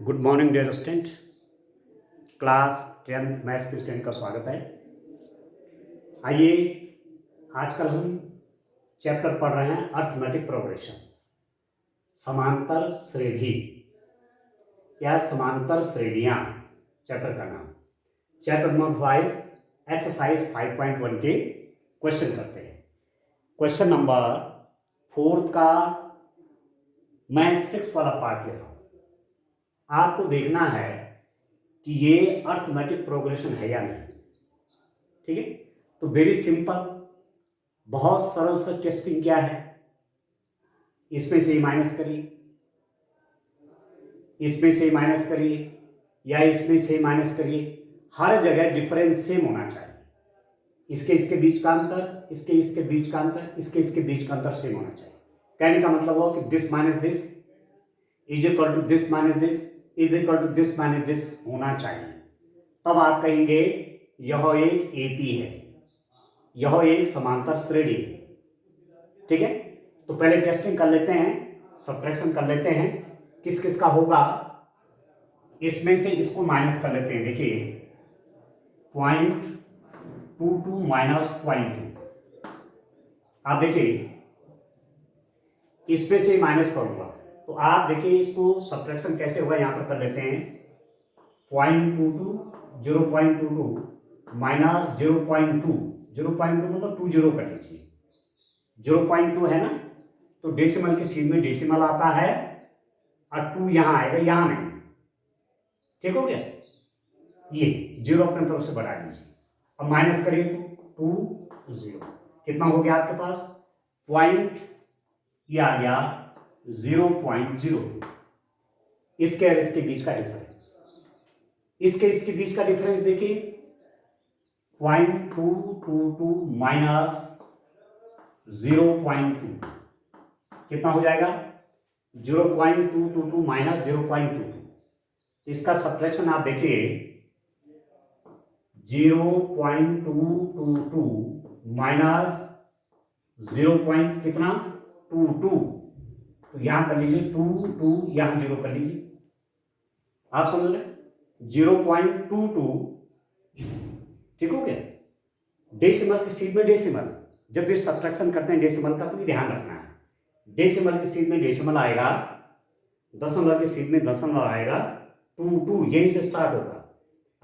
Good morning dear student. Class 10th maths के student का स्वागत है। आइए आजकल हम चैप्टर पढ़ रहे हैं अर्थमेटिक प्रोग्रेशन, समांतर श्रेणी या समांतर श्रेणियाँ। चैप्टर का नाम चैप्टर नंबर 5 एक्सरसाइज 5.1 के क्वेश्चन करते हैं। क्वेश्चन नंबर 4 का मैं 6 वाला पार्ट ले रहा हूँ। आपको देखना है कि ये अर्थमेटिक प्रोग्रेशन है या नहीं। ठीक है, तो वेरी सिंपल, बहुत सरल सा टेस्टिंग क्या है, इसमें से ही माइनस करिए, इसमें से ही माइनस करिए या इसमें से ही माइनस करिए। हर जगह डिफरेंस सेम होना चाहिए। इसके बीच का अंतर, इसके बीच का अंतर, इसके बीच का अंतर सेम होना चाहिए। कहने का मतलब हो कि this minus this is equal to this minus this is equal to this minus this होना चाहिए। तब आप कहेंगे यह एक एपी है, यह एक समांतर श्रेणी है। ठीक है, तो पहले टेस्टिंग कर लेते हैं, सब्ट्रैक्शन कर लेते हैं। किस किस का होगा, इसमें से इसको माइनस कर लेते हैं। देखिए 0.22 माइनस 0.2, आप देखिए इसमें से माइनस करूंगा तो आप देखिए इसको सब्ट्रैक्शन कैसे होगा, यहां पर कर लेते हैं। 0.22 0.22 माइनस 0.2 0.2 मतलब 20 कर लीजिए। 0.2 है ना, तो डेसिमल के सीन में डेसिमल आता है और 2 यहां आएगा, यहां नहीं। ठीक हो गया, ये 0 अपने तरफ से बढ़ा लीजिए। अब माइनस करिए तो 2 0 कितना हो गया आपके पास पॉइंट, ये आ गया 0.02। इसके और इसके बीच का डिफरेंस, इसके बीच का डिफरेंस देखिए 0.222 माइनस 0.2 कितना हो जाएगा 0.222 माइनस 0.22। इसका सब्ट्रैक्शन आप देखिए 0.222 माइनस 0. कितना 22, तो यहां कर लीजिए 2 यहां 0 कर लीजिए। आप समझ रहे 0.22। ठीक हो गया, डेसिमल की सीट में डेसिमल, जब भी सब्ट्रैक्शन करते हैं डेसिमल का तो ये ध्यान रखना है। डेसिमल की सीट में डेसिमल आएगा, दशमलव की सीट में दशमलव आएगा, 2 यहीं से स्टार्ट होगा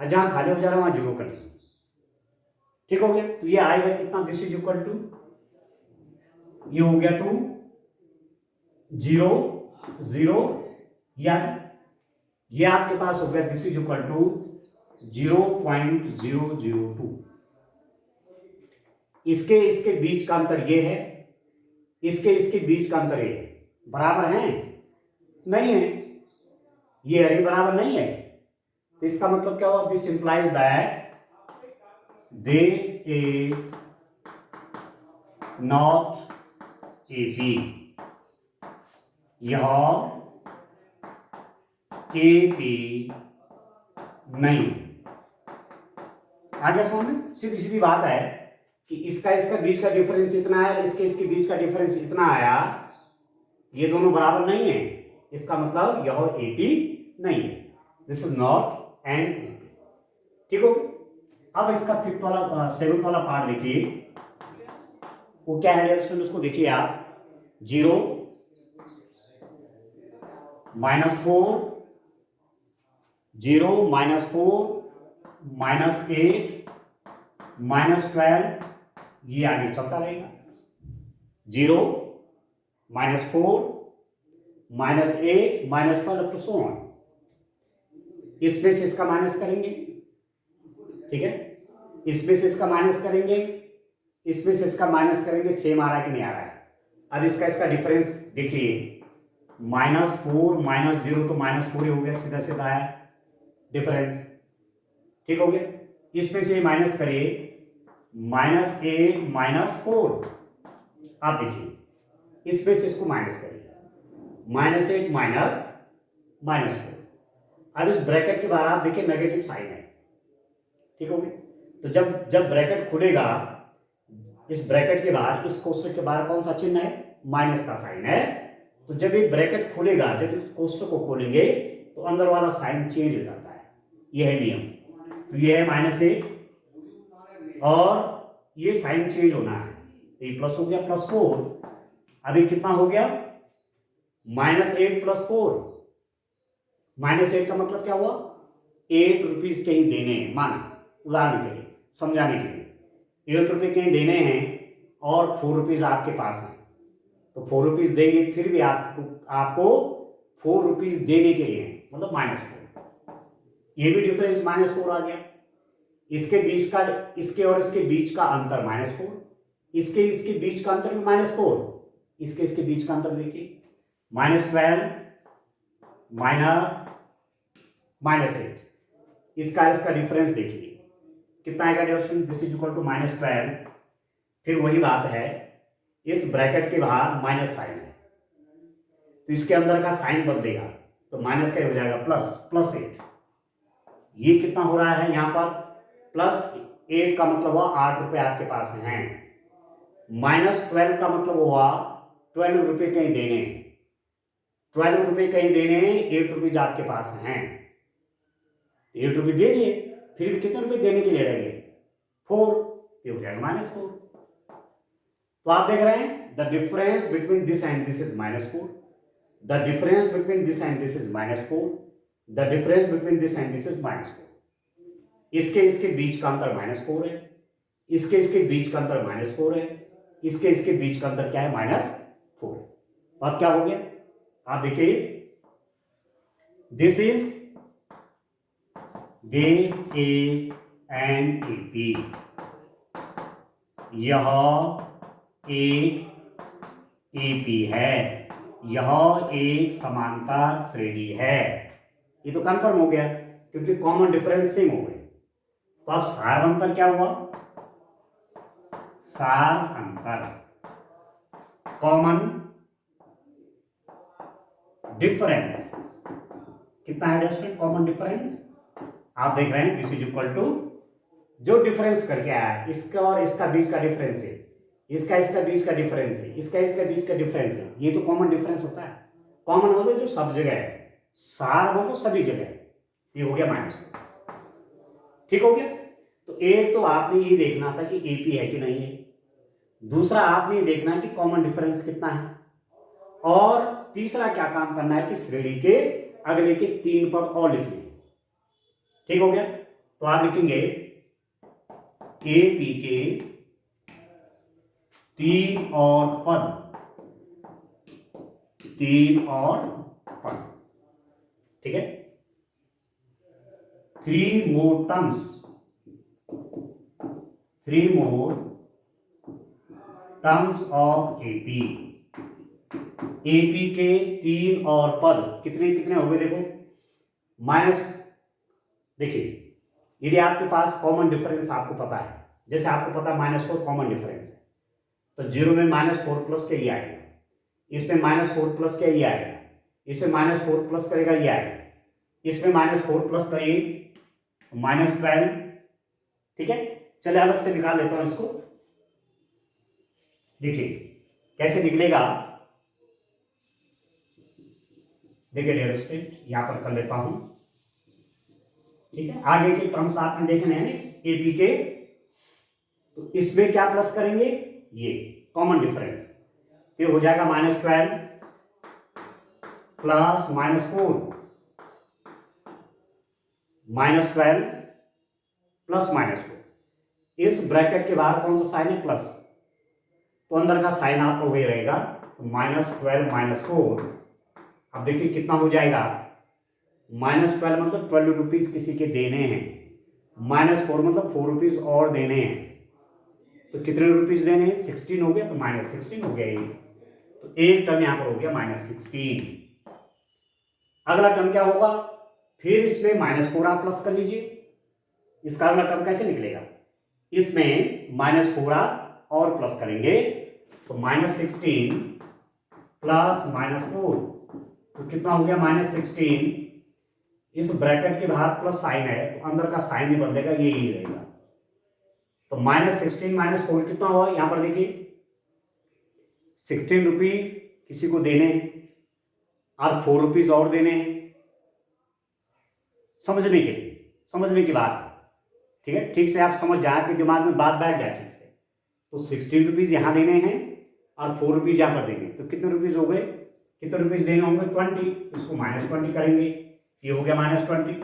और जहां खाली हो जा रहा है वहां 0 कर लीजिए। ठीक हो गया, तो ये आएगा कितना, दिस इज इक्वल टू, ये हो गया 2 0 0 या ये आपके पास हो गया दिस इज इक्वल टू 0.002। इसके बीच का अंतर ये है, इसके बीच का अंतर ये है। बराबर है नहीं है, ये अरे बराबर नहीं है, तो इसका मतलब क्या हुआ, this implies that this is not AP, यह एपी नहीं। आगे समझ में सीधी सीधी बात है कि इसका बीच का डिफरेंस इतना है, इसके बीच का डिफरेंस इतना आया, ये दोनों बराबर नहीं है, इसका मतलब यह एपी नहीं है, this is not an AP. ठीक हो, अब इसका 7th वाला पार्ट देखिए, वो क्या है रिएक्शन, उसको देखिए आप। 0 -4 0 -4 -8 -12, ये आगे चलता रहेगा। 0 -4 -8 -12 अप टू सो ऑन। इसमें से इसका माइनस करेंगे, ठीक है, इसमें से इसका माइनस करेंगे, इसमें से इसका माइनस करेंगे, सेम आ रहा है कि नहीं आ रहा है। अब इसका डिफरेंस देखिए, -4 -0 तो -4 ही हो गया, सीधा सीधा आया डिफरेंस। ठीक हो गया, इसमें से माइनस करिए -8 -4, आप देखिए इसमें से इसको माइनस करिए, -8 -4। अब इस ब्रैकेट के बाहर आप देखिए नेगेटिव साइन है। ठीक हो गया, तो जब ब्रैकेट खुलेगा, इस ब्रैकेट के बाहर, इस कोष्ठक के बाहर कौन सा चिन्ह है, माइनस का साइन है। तो जब ये ब्रैकेट खुलेगा, जब इस कोष्ठक को खोलेंगे तो तो अंदर वाला साइन चेंज हो जाता है, यह है नियम। तो यह है -8 और ये साइन चेंज होना है, तो ये प्लस हो गया +4। अभी कितना हो गया -8 + 4। -8 का मतलब क्या हुआ, 8 रुपीज कहीं देने हैं, माना उदाहरण के लिए समझाने के लिए 8 रुपये कहीं देने हैं और 4 रुपीज आपके पास हैं, तो 4 रुपीज देंगे, फिर भी आपको 4 रुपीज देने के लिए मतलब -4। ये भी डिफरेंस -4 आ गया। इसके बीच का, इसके और इसके बीच का अंतर -4, इसके बीच का अंतर भी -4, इसके बीच का अंतर देखिए -12 -8, इसका डिफरेंस देखिए कितना आएगा difference, this is equal to -12। फिर वही बात है, इस ब्रैकेट के बाहर माइनस साइन है, तो इसके अंदर का साइन बदलेगा, तो माइनस का हो जाएगा +8। ये कितना हो रहा है यहाँ पर, +8 का मतलब हुआ 8 रुपये आपके पास हैं, -12 का मतलब हुआ 12 रुपये कहीं देने हैं, 12 रुपये कहीं देने हैं, 8 रुपीज आपके पास हैं, 8 रुपये दे दिए, फिर भी कितने रुपये देने के लिए रहेंगे 4, ये हो जाएगा -4। तो आप देख रहे हैं the difference between this and this is -4, the difference between this and this is -4, the difference between this and this is -4। इसके बीच का अंतर -4 है, इसके बीच का अंतर -4 है, इसके बीच का अंतर क्या है -4। अब क्या हो गया, आप देखिए दिस इज एन AP, यह एक AP है, यह एक समांतर श्रेणी है। ये तो कंफर्म हो गया क्योंकि कॉमन डिफरेंस सेम हो गए। तो अब सार अंतर क्या हुआ, सार अंतर कॉमन डिफरेंस कितना है दोस्तों, कॉमन डिफरेंस आप देख रहे हैं दिस इज इक्वल टू, जो डिफरेंस करके आया है इसका और इसका बीच का डिफरेंस है, इसका बीच का डिफरेंस है, इसका बीच का डिफरेंस है, ये तो कॉमन डिफरेंस होता है। कॉमन मतलब जो सब जगह है, सार मतलब सभी जगह, ये हो गया -4, ठीक हो गया। तो एक तो आपने ये देखना था कि AP है कि नहीं है, दूसरा आपने ये देखना है कि कॉमन डिफरेंस कितना है, और तीसरा क्या काम करना है कि श्रेणी के अगले के 3 पद और लिखने हैं, ठीक हो गया। तो आप लिखेंगे AP के 3 और पद, 3 और पद, ठीक है, 3 more terms, 3 more terms of AP के 3 और पद कितने कितने हो गए, देखो माइनस, देखिए यदि आपके पास कॉमन डिफरेंस आपको पता है, जैसे आपको पता है -4 कॉमन डिफरेंस है, तो 0 में -4 प्लस के ये आएगा, इसमें -4 प्लस के ये आएगा, इसमें -4 प्लस करेगा ये आएगा, इसमें -4 प्लस करिए -12, ठीक है। चलिए अलग से निकाल लेता हूं इसको, देखिए कैसे निकलेगा, देखिए डियर स्टूडेंट यहां पर कर लेता हूं, ठीक है। आगे के टर्म्स आपने देखने हैं AP के, तो इसमें क्या प्लस करेंगे, ये कॉमन डिफरेंस, तो हो जाएगा -12 प्लस -4, -12 प्लस -4, इस ब्रैकेट के बाहर कौन सा साइन है, प्लस, तो अंदर का साइन आपका वही रहेगा, -12 -4। अब देखिए कितना हो जाएगा, -12 मतलब 12 रुपीज किसी के देने हैं, -4 मतलब 4 रुपीज और देने हैं, तो कितने रुपीज देने हैं, 16 हो गया, तो -16 हो गया ये, तो एक टर्म यहां पर हो गया -16। अगला टर्म क्या होगा, फिर इसमें -4 आप प्लस कर लीजिए, इसका अगला टर्म कैसे निकलेगा, इसमें -4 और प्लस करेंगे, तो -16 प्लस -4, तो कितना हो गया -16, इस ब्रैकेट के बाहर प्लस साइन है, तो अंदर का साइन नहीं बदलेगा, ये ही रहेगा, तो -16 -4 कितना हुआ, यहां पर देखिए 16 रुपीज किसी को देने हैं और 4 रुपीज और देने हैं, समझने के लिए, समझने की बात है, ठीक है, ठीक से आप समझ जाए, आपके दिमाग में बात बैठ जाए ठीक से। तो 16 रुपीज़ यहाँ देने हैं और 4 रुपीज़ यहाँ पर देंगे, तो कितने रुपीज़ हो गए, कितने रुपीज़ देने होंगे, 20, तो इसको -20 करेंगे, ये हो गया -20।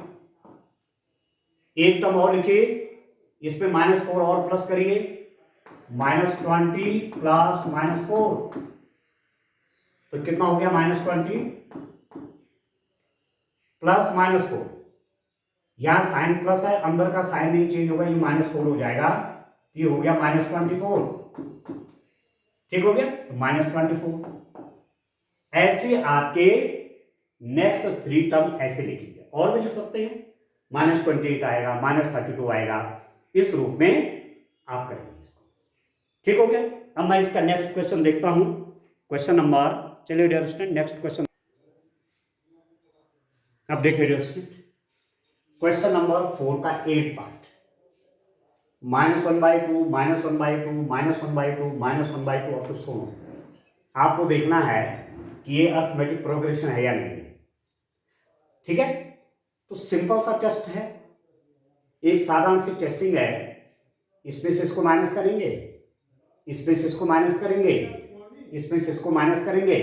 एक टर्म और लिखिए, इसमें -4 और प्लस करिए, -20 प्लस -4, तो कितना हो गया, -20 प्लस -4। यहां साइन प्लस है, अंदर का साइन नहीं चेंज होगा, ये -4 हो जाएगा, ये हो गया -24, ठीक हो गया, तो -24। ऐसे आपके नेक्स्ट 3 टर्म ऐसे लिखेंगे, और भी लिख सकते हैं, -28 आएगा, -32 आएगा, इस रूप में आप करेंगे इसको, ठीक हो गया। अब मैं इसका नेक्स्ट क्वेश्चन देखता हूं, क्वेश्चन नंबर, चलिए डियर स्टूडेंट नेक्स्ट क्वेश्चन। अब देखिए डियर स्टूडेंट, क्वेश्चन नंबर 4 का 8 part, -1/2, -1/2, -1/2, -1/2 up to so on. आपको देखना है कि ये अर्थमेटिक प्रोग्रेशन है या नहीं, ठीक है। तो सिंपल सा टेस्ट है, एक साधारण सी टेस्टिंग है, इसमें से इसको माइनस करेंगे, इसमें से इसको माइनस करेंगे, इसमें से इसको माइनस करेंगे,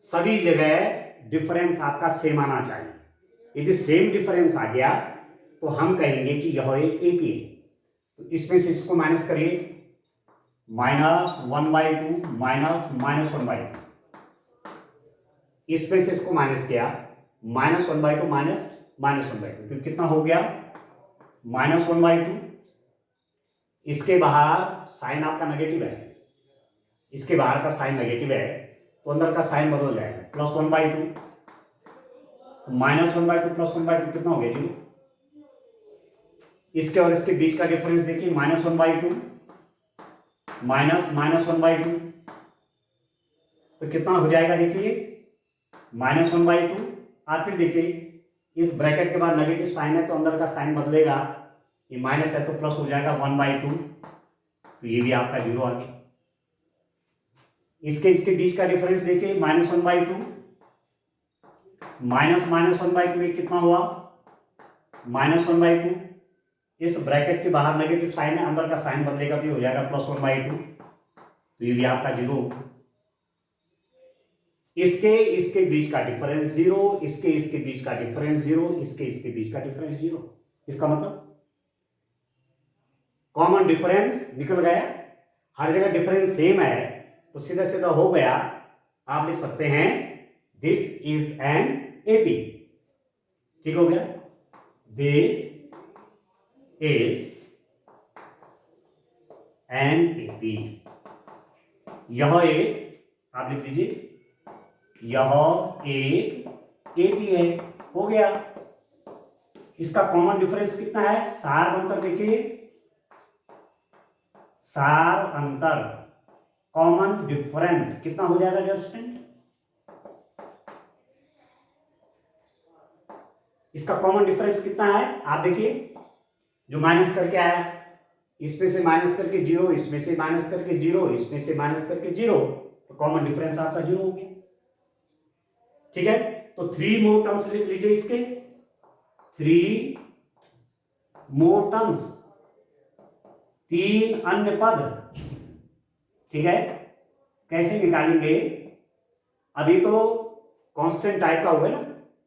सभी जगह डिफरेंस आपका सेम आना चाहिए। यदि सेम डिफरेंस आ गया तो हम कहेंगे कि यह एक एपी है। तो इसमें से इसको माइनस करिए, -1/2 -1/2, इसमें से इसको माइनस किया, -1/2 -1/2, तो कितना हो गया, -1/2। इसके बाहर साइन आपका नेगेटिव है, इसके बाहर का साइन नेगेटिव है, तो अंदर का साइन बदल जाएगा, +1/2, तो -1/2 +1/2 कितना हो गया जी, इसके और इसके बीच का डिफरेंस देखिए, -1/2 -1/2, तो कितना हो जाएगा देखिए, -1/2। आप फिर देखिए, इस ब्रैकेट के बाद नेगेटिव साइन है तो अंदर का साइन बदलेगा, ये माइनस है तो प्लस हो जाएगा 1/2, तो ये भी आपका 0 आ गया। इसके बीच का डिफरेंस देखिए, -1/2 -1/2, ये कितना हुआ, -1/2। इस ब्रैकेट के बाहर नेगेटिव साइन है, अंदर का साइन बदलेगा तो ये हो जाएगा +1/2, तो ये भी आपका 0। इसके बीच का डिफरेंस 0, इसके बीच का डिफरेंस 0, इसके बीच का डिफरेंस 0, इसका मतलब कॉमन डिफरेंस निकल गया, हर जगह डिफरेंस सेम है, तो सीधा सीधा हो गया, आप लिख सकते हैं दिस इज एन एपी, ठीक हो गया, दिस इज एन एपी, यह एक, आप लिख दीजिए, यह एक एपी है, हो गया। इसका कॉमन डिफरेंस कितना है, सार अंतर देखिए, सार अंतर, कॉमन डिफरेंस कितना हो जाएगा डियर स्टूडेंट, इसका कॉमन डिफरेंस कितना है, आप देखिए, जो माइनस करके आया, इसमें से माइनस करके 0, इसमें से माइनस करके 0, इसमें से माइनस करके 0, तो कॉमन डिफरेंस आपका 0 हो गया, ठीक है। तो 3 मोर टर्म्स लिख लीजिए, इसके 3 मोर टर्म्स, 3 अन्य पद, ठीक है। कैसे निकालेंगे, अभी तो कांस्टेंट टाइप का हुआ है ना,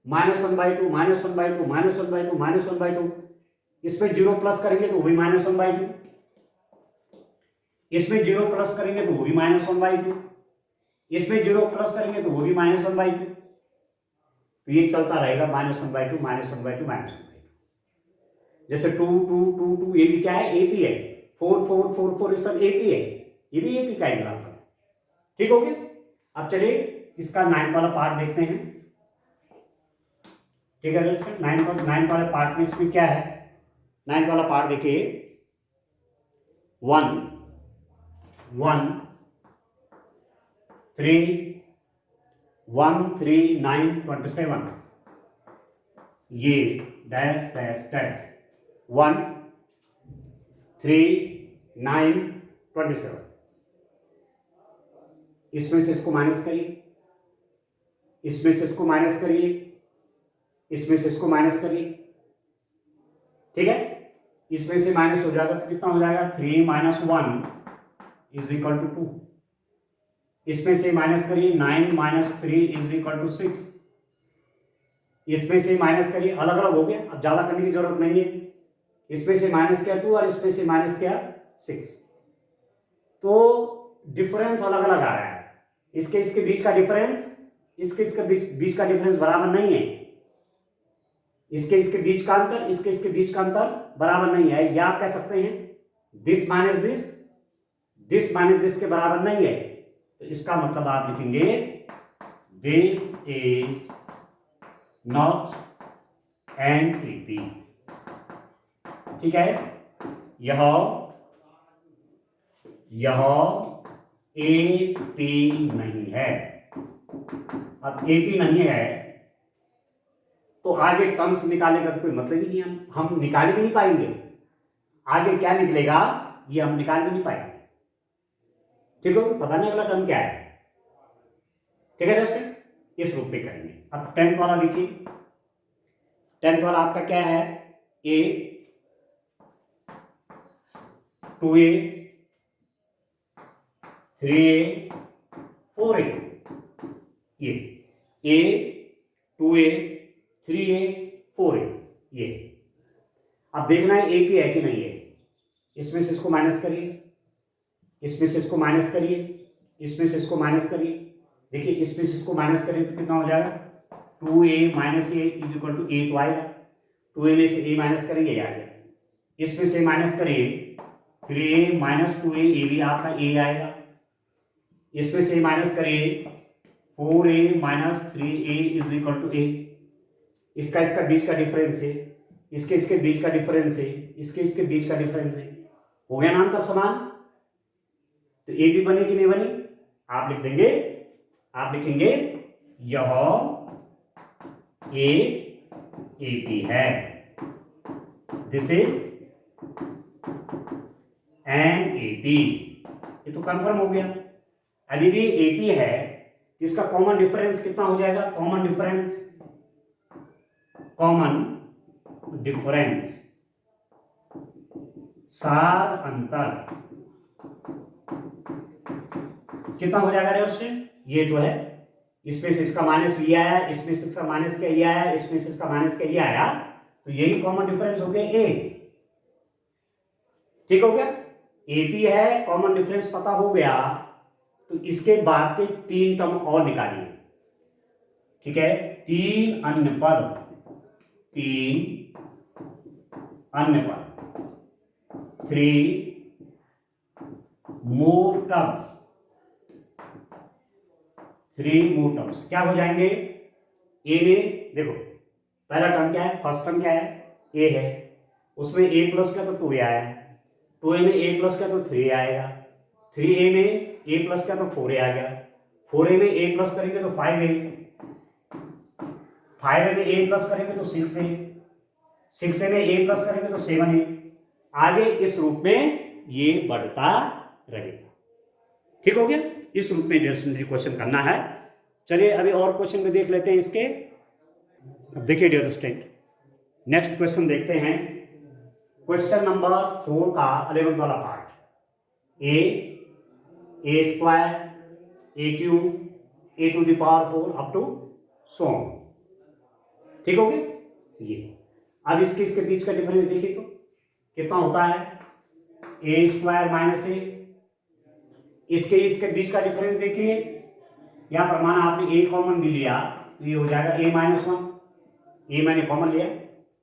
-1/2 -1/2 -1/2 -1/2, इसमें 0 प्लस करेंगे तो वो भी -1/2, इसमें 0 प्लस करेंगे तो वो भी -1/2, इसमें 0 प्लस करेंगे तो वो भी -1/2, तो ये चलता रहेगा, -1/2 -1/2 -1/2, जैसे 2 2 2 2, ये भी क्या है, एपी है, 4 4 4 4, ये सब एपी है, ये भी एपी का एग्जाम्पल है, ठीक हो गया। अब चलिए इसका 9th वाला पार्ट देखते हैं, ठीक है दोस्तों, 9th वाले पार्ट में इसमें क्या है, 9th वाला पार्ट देखिए, 1 1 3 1 3 9 27, ये डैश डैश डैश 1 3 9 27, इसमें से इसको माइनस करिए, इसमें से इसको माइनस करिए, इसमें से इसको माइनस करिए, ठीक है, इसमें से माइनस हो जाएगा तो कितना हो जाएगा 3 माइनस 1 इज इक्वल टू 2। इसमें से माइनस करिए 9 माइनस 3 इज इक्वल टू 6। इसमें से माइनस करिए, अलग अलग हो गया, अब ज्यादा करने की जरूरत नहीं है। इसमें से माइनस किया 2 और इसमें से माइनस किया 6, तो डिफरेंस अलग अलग आ रहा है। इसके बीच का डिफरेंस इसके बीच का डिफरेंस बराबर नहीं है। इसके बीच का अंतर इसके बीच का अंतर बराबर नहीं है, या आप कह सकते हैं दिस माइनस दिस के बराबर नहीं है। तो इसका मतलब आप लिखेंगे this is not an AP. ठीक है, यह एपी नहीं है। अब एपी नहीं है तो आगे टर्म्स निकालेगा तो कोई मतलब ही नहीं, हम निकाल भी नहीं पाएंगे। आगे क्या निकलेगा ये हम निकाल भी नहीं पाएंगे। ठीक है, पता नहीं अगला टर्म क्या है। ठीक है दोस्तों, इस रूप में करेंगे। अब 10th वाला देखिए, 10th वाला आपका क्या है, a 2a 3a 4a, ये a 2a 3a 4a, ये अब देखना है एपी है कि नहीं है। इसमें से इसको माइनस करिए, इसमें से इसको माइनस करिए, इसमें से इसको माइनस करिए। देखिए इसमें से इसको माइनस करिए तो कितना हो जाएगा 2a minus A is equal to a, तो आएगा 2a में से a माइनस करेंगे आ गया। इसमें से माइनस करिए 3a माइनस 2a, ये भी आपका a आएगा। इसमें से माइनस करिए 4a minus 3a is equal to a। इसका बीच का डिफरेंस है, इसके बीच का डिफरेंस है, इसके बीच का डिफरेंस है। हो गया ना अंतर समान। तो ए भी बनी कि नहीं बनी, आप लिख देंगे, आप लिखेंगे यह एपी है, दिस इज एन एपी। ये तो कंफर्म हो गया। अब यदि एपी है तो इसका कॉमन डिफरेंस कितना हो जाएगा, कॉमन डिफरेंस सार अंतर कितना हो जाएगा दोस्तों, ये तो है। इसमें से इसका माइनस ये आया, इसमें से इसका माइनस क्या ये आया, इसमें से इसका माइनस क्या ये आया, तो यही कॉमन डिफरेंस हो गया ए। ठीक हो गया, एपी है, कॉमन डिफरेंस पता हो गया। तो इसके बाद के 3 टर्म और निकालिए। ठीक है, 3 अन्य पद 3 मोर टर्म्स, 3 मोर टर्म्स क्या हो जाएंगे। ए में देखो पहला टर्म क्या है, फर्स्ट टर्म क्या है, ए है, उसमें a प्लस का तो 2a आया, 2a में a प्लस का तो 3 आएगा, 3a में a प्लस का तो 4a आ गया, 4a में a प्लस करेंगे तो 5a, 5a में a प्लस करेंगे तो 6a, 6a में a प्लस करेंगे तो 7a। आगे इस रूप में ये बढ़ता रहेगा। ठीक हो गया, इस रूप में क्वेश्चन करना है। चलिए अभी और क्वेश्चन में देख लेते हैं इसके। अब देखिए डियर स्टूडेंट, नेक्स्ट क्वेश्चन देखते हैं। क्वेश्चन नंबर 4 का 11th वाला part, A square A cube A to the power 4 up to so on. ठीक हो गया ये। अब इसके बीच का डिफरेंस देखिए तो कितना होता है, ए स्क्वायर माइनस ए। इसके बीच का डिफरेंस देखिए, यहां पर माना आपने ए कॉमन भी लिया तो ये हो जाएगा ए माइनस 1, ए मैंने कॉमन लिया,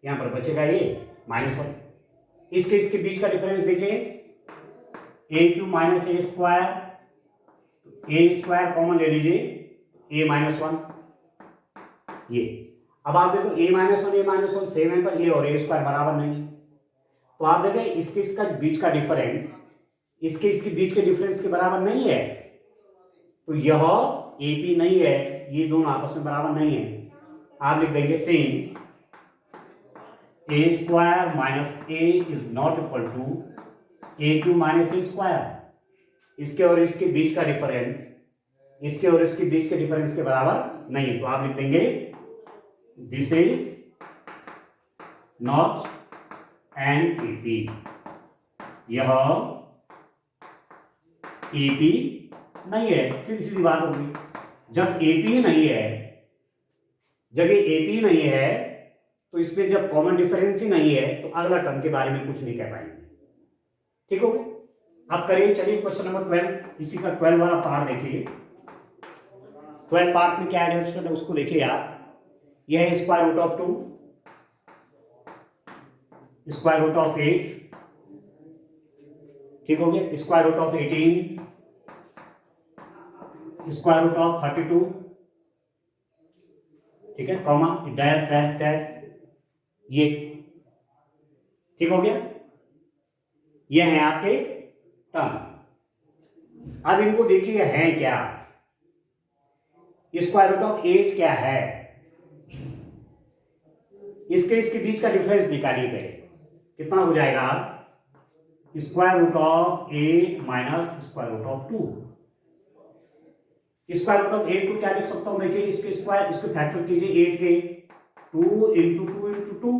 यहां पर बचेगा ए माइनस 1। इसके बीच का डिफरेंस देखिए, ए cube minus A square, A square common ले लीजिए, ए माइनस 1 ये। अब आप देखो ए माइनस 1 सेम है, पर ए और ए स्क्वायर बराबर नहीं है। तो आप देखें इसका बीच का डिफरेंस इसके बीच के डिफरेंस के बराबर नहीं है, तो यह एपी नहीं है, ये दोनों आपस में बराबर नहीं है। आप लिख देंगे since A square minus A is not equal to A cube minus A square. इसके और इसके बीच का डिफरेंस इसके और इसके बीच के डिफरेंस के बराबर नहीं है। तो आप लिख देंगे this is not and AP. यह एपी नहीं है, सीधी सीधी बात होगी। जब एपी नहीं है, जब ये एपी नहीं है तो इसमें जब कॉमन डिफरेंस ही नहीं है तो अगला टर्म के बारे में कुछ नहीं कह पाएंगे। ठीक हो गया। अब करिए, चलिए क्वेश्चन नंबर 12, इसी का 12 वाला पार्ट देखिए। 12 पार्ट में क्या है उसको देखिए आप। यह है square root of 2, square root of 8, ठीक हो गया, square root of 18, square root of 32, ठीक है, कॉमा डैश डैश डैश, ये ठीक हो गया। ये है आपके टर्म। अब इनको देखिए है क्या। स्क्वायर रूट ऑफ 8 क्या है, इसके बीच का डिफरेंस निकालिए पहले। कितना हो जाएगा? Square root of 8 minus square root of 2। Square root of 8 को क्या लिख सकता हूं? देखिए इसके स्क्वायर, इसको फैक्टर कीजिए 8 के, 2 इंटू 2 इंटू 2,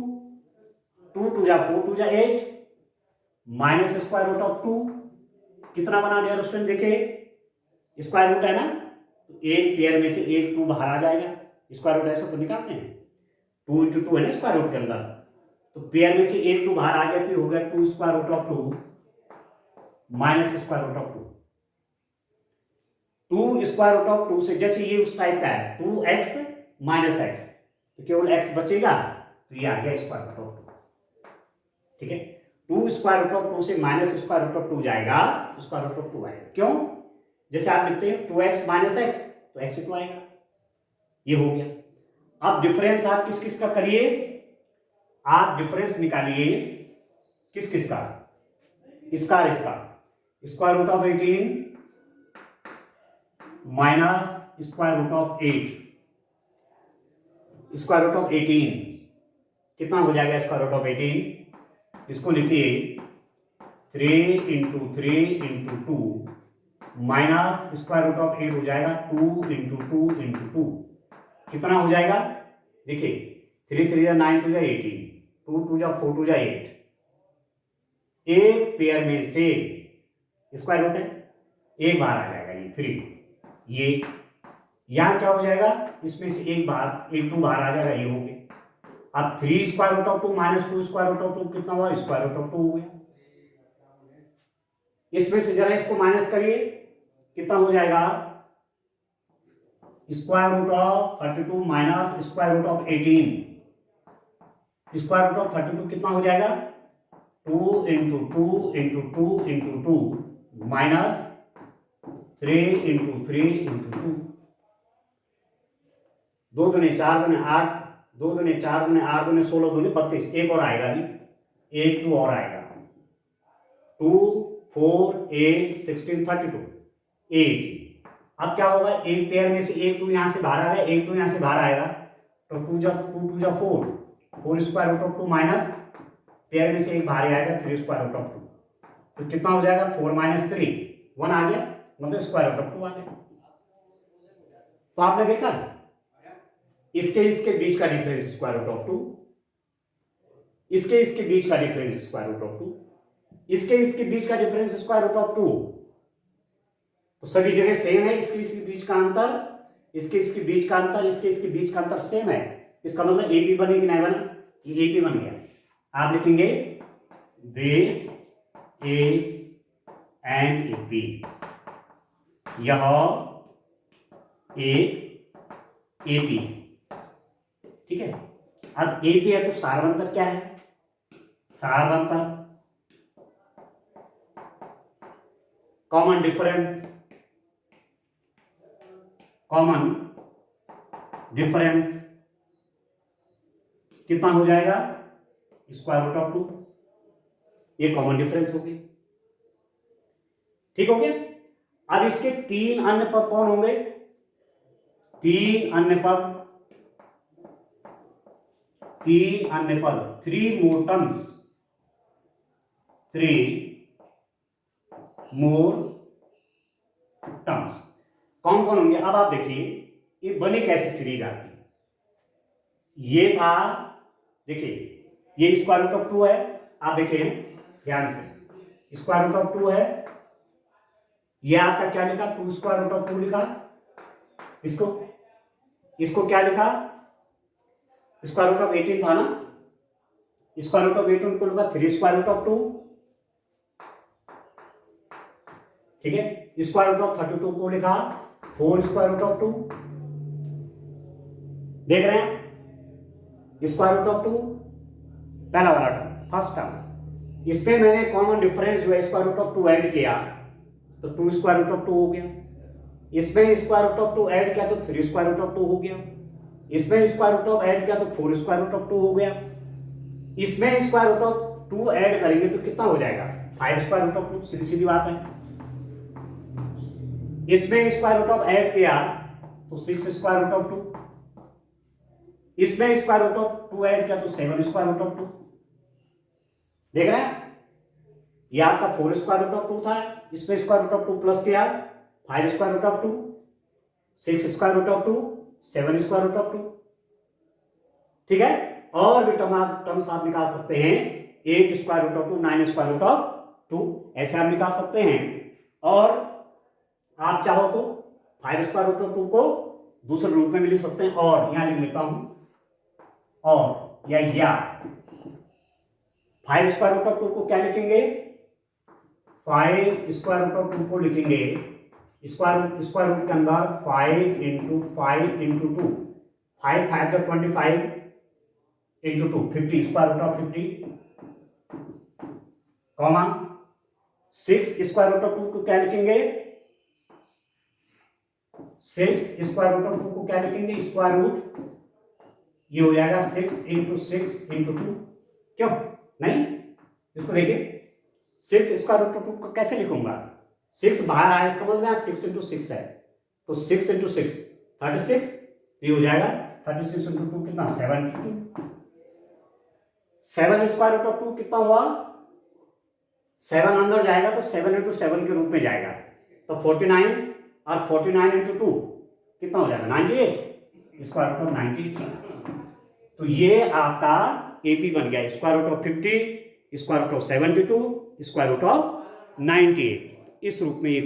2 2 जा 4 2 जा 8 माइनस स्क्वायर रूट ऑफ 2। कितना बना डियर स्टूडेंट? देखिए स्क्वायर रूट है ना, तो एक पेयर में से एक 2 बाहर आ जाएगा। स्क्वायर रूट ऐसा तो निकालते हैं, 2 इंटू 2 है ना स्क्वायर रूट के अंदर, तो पेयर में से एक 2 बाहर आ गया तो हो गया 2 square root of 2 minus square root of 2। 2 square root of 2 से, जैसे ये उस टाइप का है 2x माइनस एक्स, तो केवल x बचेगा, तो ये आ गया स्क्वायर रूट ऑफ 2। ठीक है, 2 स्क्वायर रूट ऑफ 2 से माइनस स्क्वायर रूट ऑफ 2 जाएगा तो स्क्वायर रूट ऑफ 2 आएगा। क्यों? जैसे आप लिखते हैं 2x माइनस एक्स, तो x ही तो आएगा। ये हो गया। अब डिफरेंस आप किस किस का करिए, आप डिफरेंस निकालिए किस किस का, इसका, square root of 18 minus square root of 8। Square root of 18 कितना हो जाएगा? स्क्वायर रूट ऑफ 18, इसको लिखिए 3 into 3 into 2 minus square root of 8 हो जाएगा 2 इंटू 2 इंटू 2। कितना हो जाएगा? देखिए 3 3 9 2 18, 2 2 4 2 8। एक पेयर में से स्क्वायर रूट है, एक बार आ जाएगा ये 3। ये यहां क्या हो जाएगा? इसमें से एक 2 बाहर आ जाएगा, ये हो गया। अब 3 square root of 2 minus 2 square root of 2 कितना हुआ? स्क्वायर रूट ऑफ 2 हो गया। इसमें से जरा इसको माइनस करिए, कितना हो जाएगा? Square root of 32 minus square root of 18। Square root of 32 कितना हो जाएगा? 2 into 2 into 2 into 2 minus 3 into 3 into 2। 2 दूनी 4 दूनी 8, 2 दूनी 4 दूनी 8 दूनी 16 दूनी 32। एक और आएगा नहीं, एक 2 और आएगा। 2 4 8 16 32 8। अब क्या होगा? एक पेयर में से एक 2 यहां से बाहर आ गया, एक 2 यहां से बाहर आएगा, तो 2 2 4 4 square root of 2 minus pair में से एक बाहर आएगा 3 स्क्वायर रूट ऑफ 2। तो कितना हो जाएगा? 4 माइनस 3 1 आ गया, मतलब स्क्वायर रूट ऑफ 2 आ गया। तो आपने देखा इसके बीच का डिफरेंस स्क्वायर रूट ऑफ 2, इसके बीच का डिफरेंस स्क्वायर रूट ऑफ 2, इसके बीच का डिफरेंस स्क्वायर रूट ऑफ 2। तो सभी जगह सेम है। इसके बीच का अंतर, इसके बीच का अंतर, इसके बीच का अंतर सेम है। इसका मतलब एपी बने कि नहीं बना? ये एपी बन गया। आप लिखेंगे दिस इज एन एपी, यह एक एपी। ठीक है, अब एपी है तो सारवंतर क्या है? सारवंतर कॉमन डिफरेंस, कॉमन डिफरेंस कितना हो जाएगा? Square root of 2। ये कॉमन डिफरेंस हो गई। ठीक हो गया। अब इसके 3 अन्य पद कौन होंगे? 3 अन्य पद, 3 मोर टर्म्स, 3 मोर टर्म्स कौन कौन होंगे? अब आप देखिए ये बनी कैसे सीरीज आपकी। ये था, देखिए ये स्क्वायर रूट ऑफ 2 है, आप देखिए ध्यान से, स्क्वायर रूट ऑफ 2 है, ये आपका क्या लिखा, 2 स्क्वायर रूट ऑफ 2 लिखा, इसको क्या लिखा, स्क्वायर रूट ऑफ 18 था ना, स्क्वायर रूट ऑफ 18 को लिखा 3 स्क्वायर रूट ऑफ 2, ठीक है। स्क्वायर रूट ऑफ 32 को लिखा 4 स्क्वायर रूट ऑफ 2, देख रहे हैं, स्क्वायर रूट ऑफ 2 पहला वाला टर्म, फर्स्ट टर्म, इसमें मैंने कॉमन डिफरेंस जो है स्क्वायर रूट ऑफ 2 ऐड किया तो 2 स्क्वायर रूट ऑफ 2 हो गया, इसमें स्क्वायर रूट ऑफ 2 ऐड किया तो 3 स्क्वायर रूट ऑफ 2 हो गया, इसमें स्क्वायर रूट ऑफ ऐड किया तो 4 स्क्वायर रूट ऑफ 2 हो गया, इसमें स्क्वायर रूट ऑफ 2 ऐड करेंगे तो कितना हो जाएगा, 5 स्क्वायर रूट ऑफ 2, सीधी सीधी बात है। इसमें स्क्वायर रूट ऑफ ऐड किया तो 6 स्क्वायर रूट ऑफ 2, इसमें स्क्वायर रूट ऑफ 2 ऐड किया तो 7 स्क्वायर रूट ऑफ 2, देख रहे हैं, ये आपका 4 स्क्वायर रूट ऑफ 2 था, इसमें स्क्वायर रूट ऑफ 2 प्लस किया 5 square root of 2, 6 square root of 2, 7 square root of 2, ठीक है। और भी टर्म्स आप निकाल सकते हैं, 8 square root of 2, 9 square root of 2, ऐसे आप निकाल सकते हैं। और आप चाहो तो 5 स्क्वायर रूट ऑफ 2 को दूसरे रूप में भी लिख सकते हैं, और यहां लिख लेता हूं, और या 5 स्क्वायर रूट ऑफ 2 को क्या लिखेंगे, 5 स्क्वायर रूट ऑफ 2 को लिखेंगे स्क्वायर रूट के अंदर 5 into 5 into 2, 5 5 25 into 2 50 square root of 50, comma 6 square root of 2 को क्या लिखेंगे, 6 स्क्वायर रूट ऑफ 2 को क्या लिखेंगे, स्क्वायर रूट, ये हो जाएगा 6 इंटू 6 इंटू 2, क्यों नहीं, इसको देखिए 6 स्क्वायर रूट ऑफ 2 को कैसे लिखूंगा, 6 बाहर आया इसका मतलब 6 इंटू 6 है, तो 6 इंटू 6 36, ये हो जाएगा 36 इंटू 2 कितना, 72, 7 स्क्वायर रूट ऑफ 2 कितना हुआ, 7 अंदर जाएगा तो 7 इंटू 7 के रूप में जाएगा, तो 49, और 49 इंटू 2 कितना हो जाएगा, 98 स्क्वायर रूट ऑफ 98, तो ये आपका एपी बन गया, square root of 50, square root of 72, square root of 98, इस रूप में ये